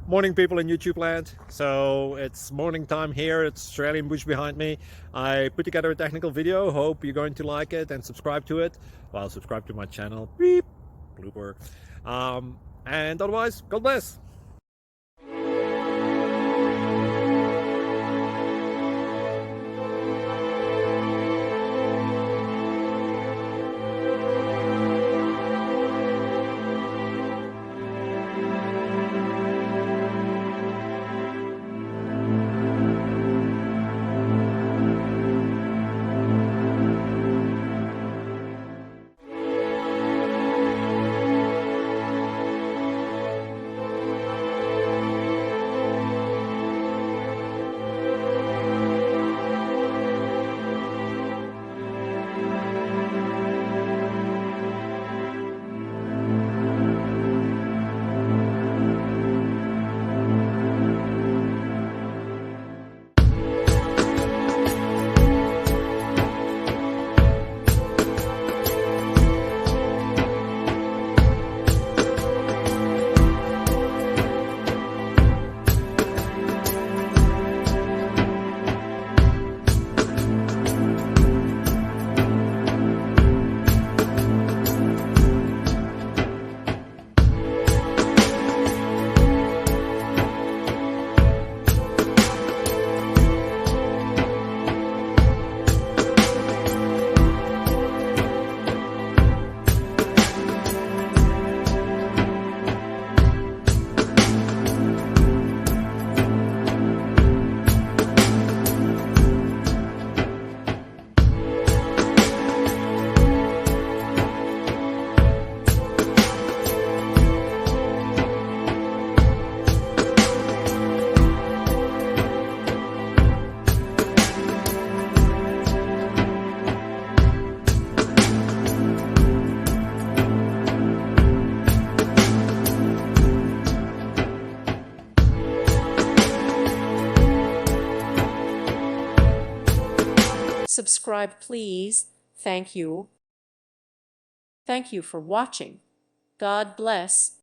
Morning, people in YouTube land. So it's morning time here. It's Australian bush behind me. I put together a technical video. Hope you're going to like it and subscribe to it. Well, subscribe to my channel. Beep. Blooper. And otherwise, God bless. Subscribe, please. Thank you. Thank you for watching. God bless.